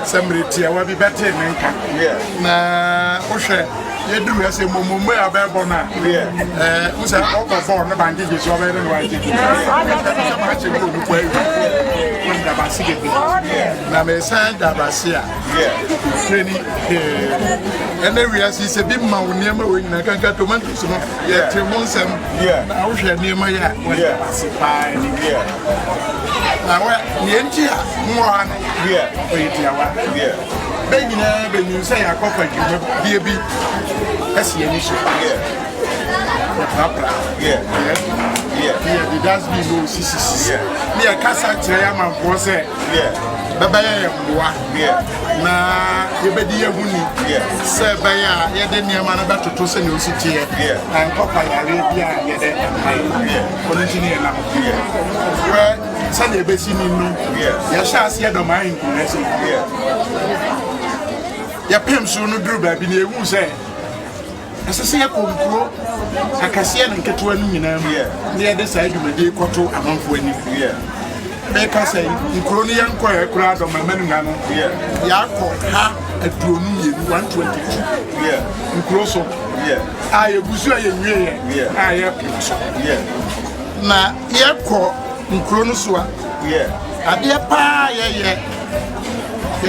Semretia will be better than na Osha. You do as a moment where I bear bona. Who's a overborn the bank is already writing. Namesa Dabasia. Training. And then we are see a bit more near my wing. I can get to Manchester. Yeah, 3 months. I wish I near my yard. Now, the entire one. Baby, when you say I cover you, baby, that's the initial. It does be no CCC. Me a casa chairman was it. Baba, na yebedi yehuni. Sir, Baya, Yeden Yaman about to send you city and Papa Arabia, Yeden, engineer now. Where Sunday Bessini, Yasha, Dormaa Hene. Ya pem so no duru ba bi na ewu se asese ya konkuro akasia na nketo anu nyina mu na ye de sai dwumade koto amanfo ani be ka sai nkuro no yanko ya kura do mamanu na no ya ko ha aduonu yenu 122 nkuro so a ye busu a ye nwie ye a ye pem so na ye ko nkuro no so a ade pa ye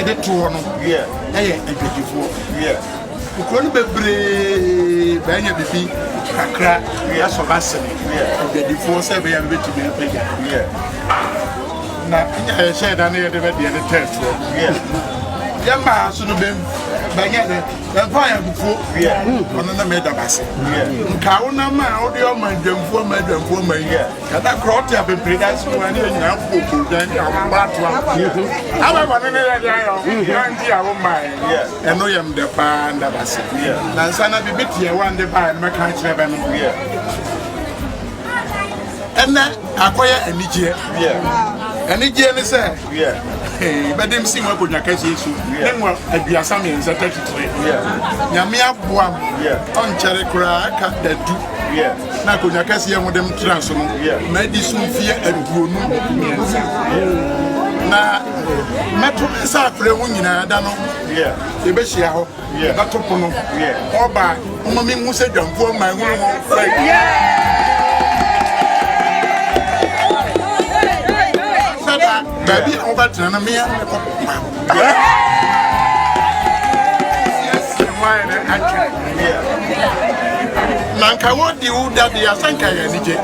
the two no a beautiful ukron bebre banya bibi kakra ya so basene beautiful say be am betu me pega na ya share da na de be de test ya ma so no be banya de fa ya bufo ono na me da base nka wo na ma wo de o madwamfo ma kada krot ya be predas ko ani nyina ko dan ya ba to aba ba ne ya ya yo nti ya wo mai eno yam de pa nda base na sana bi bitie wan de ba me kan kire be no ena akoya anije anije ne se Badem si mo ko nyaka Yesu nenwa aduasa me nza 33 nyame aboam on chere kura aka dadu na ko nyaka si ye dem trans no na di so fie aduonu na meto sa afre ho nyina da no e be hia ho ba topo no oba mo me mu se dwamfo ma hu ho baby, over to me. Yes, Nanka, what do you that the Asanka Yanije?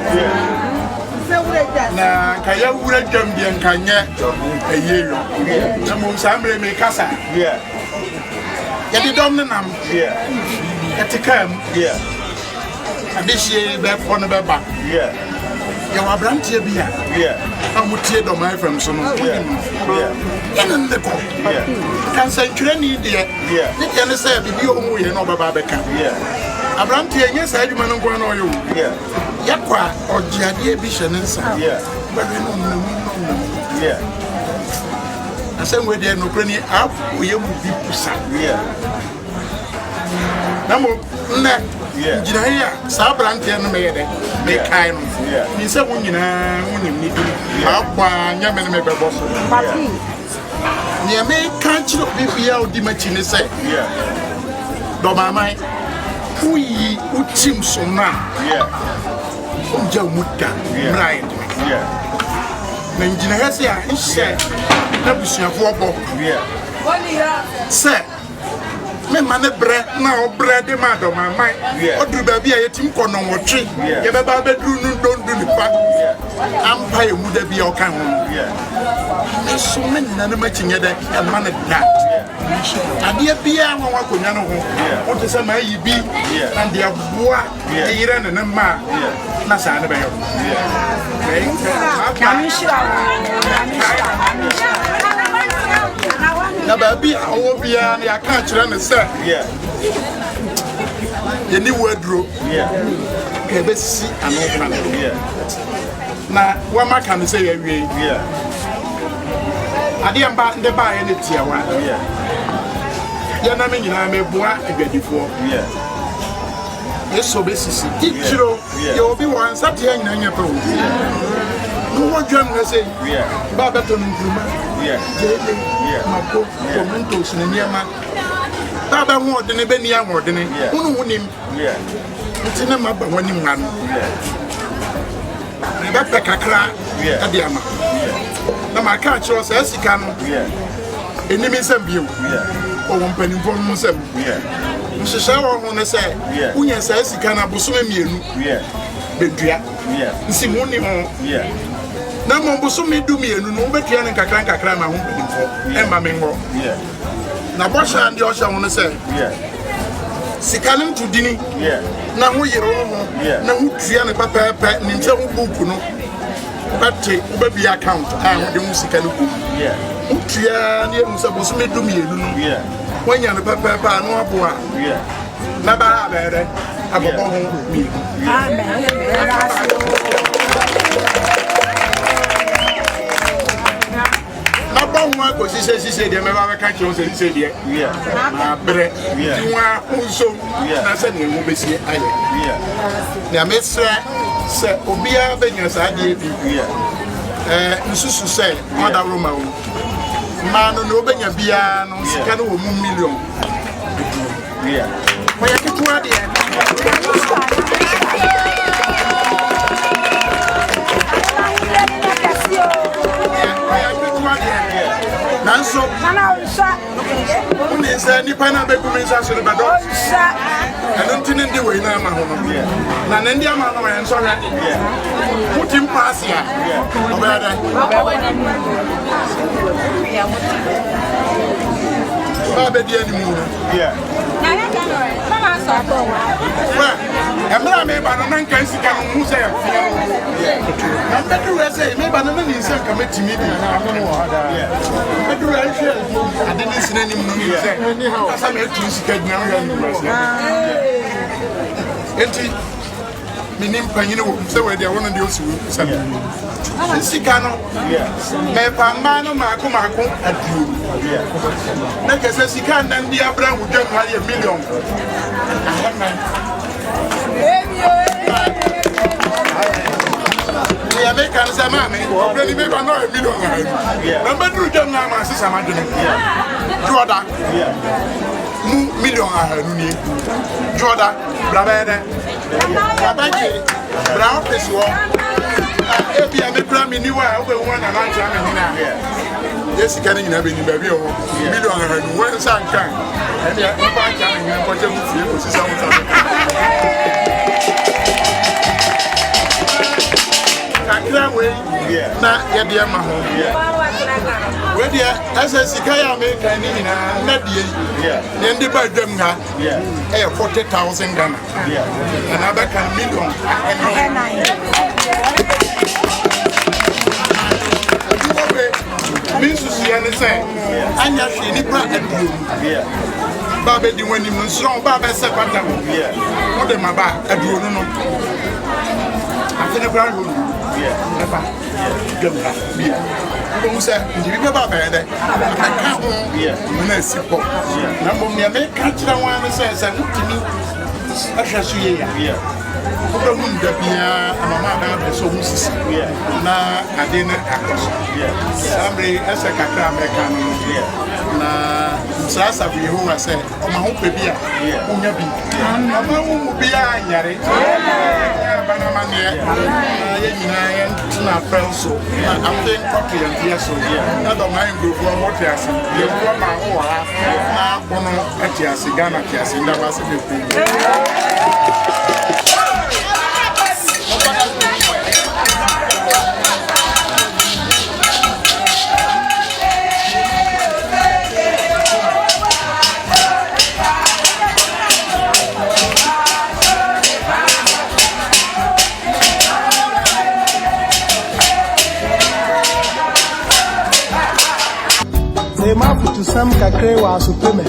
Na Kaya would have jumped the Ankanya a year. The moon Sambre make casa. Yet the dominant, at the camp, and this year back on the back. You are brandy beer. I'm with Dormaa from some and the cook. Can say training there. You can say, if you own you know Babaka. A brandy, yes, Agyeman go on you. Yakwa or Jadia Bishan and Sa. But we know. I said, where there no penny up, we would be precise. No, Jaya, Sabranti and Mede, make kind. He said, when you need to have one Yaman make a boss. Near me, can't you be out the machine? Say, Dormaa, who ye would seem so now. Jamuta, right? Nigeria, he said, never see a football. Sir. Me mane bread na bread de ma do my mind. Odru ba bia yetim kono wotwe. Ye be ba bedru nu don du nipa. Ampa ye mu da bia o kan ho. Me so me na na ma kinye da e ma ne da. Ade bia won wa konya no ho. O te se ma yi bi na de aboa e yire ne ne ma na sa ne be yo. Na baby awo bia na ya ka kire ne se ye ni wadro ke be si anofa na wa maka ne se ye wie ade amba nde ba ye ne tia wa ye na me nyina me boa egwadifo eso be sisi titiro ye obi wan sate nyina nya pa No one drum has said, Babaton and Gruma, Mako, Mentos and Yama. Baba more than a Benia more than him. It's in a map of one man. That's a crack at the Ama. Now my catch was as he can. Enemies of you. Or one penny for himself. Mr. Shower on the side. When you say he can have Busumi. See money on. No more Busumi do me and no better than Kakanka Crama home for Emma Mingo. Now, what's on the ocean on the side? Sikalim to Dini. Now we are no Triana Papa Ninja Bukuno. But baby account, I want the music and Triana was supposed to do me. When you're the Papa, no boy. Naba, I'm a home me. She said, "I'm a catcher." She said, "Yeah, bread. You are also." I said, "We will be here." Yeah, Mister, sir, Obia, Benyas, I did. Susu said, "Mother Roma, man, no Benya Bia, no Sicano, $1 million." Where you put Nanso, when is any pineapple commissions on the Badu? I don't think the way now, Nandia Mano and so put him past here. Baba, dear, I'm not made by the man can see who's there. I'm better to say, maybe by the man is a committee meeting. I didn't listen anymore. I'm a two-second now. Meaning, you know, so where they want to do something. Sicano, Mepamano, Marco, at you. Like I said, she can't then be a brand with $1 million. The Americans are mammy, already made $1 million. Number 2, John Nama, Sister Madden. Jordan, $1 million. Jordan, Brabada. Brown fish war. If you have a plan, you are over 1 and I can. Yes, you can have any baby or $1 million. When some can, and they are coming and what you feel is something. I can't wait. Not yet, dear Maho. Where the SSCA make an then the Badu, 40,000 Ghana. Another $1 million. Means to see anything. And you're seeing it. Baba, the one you strong, Baba, second. What am I back? I do not know. I think about who said, "You never bear it." I can't municipal. Number me, I make catch the one that says, "I look to me." I shall see you. The wound that be a mamma, so Mrs. Now, I didn't act. Somebody as a cat American. Now, Sasa, who I said, "Oh, my hope be a Unyabi. I'm a Bia, Yari. Banamania, not so. I'm saying coffee and yes, so not the mind group for what you are saying. You want my own half, one at Ghana, Kias, and that was a bit. Mafutu sam kakre wa supeme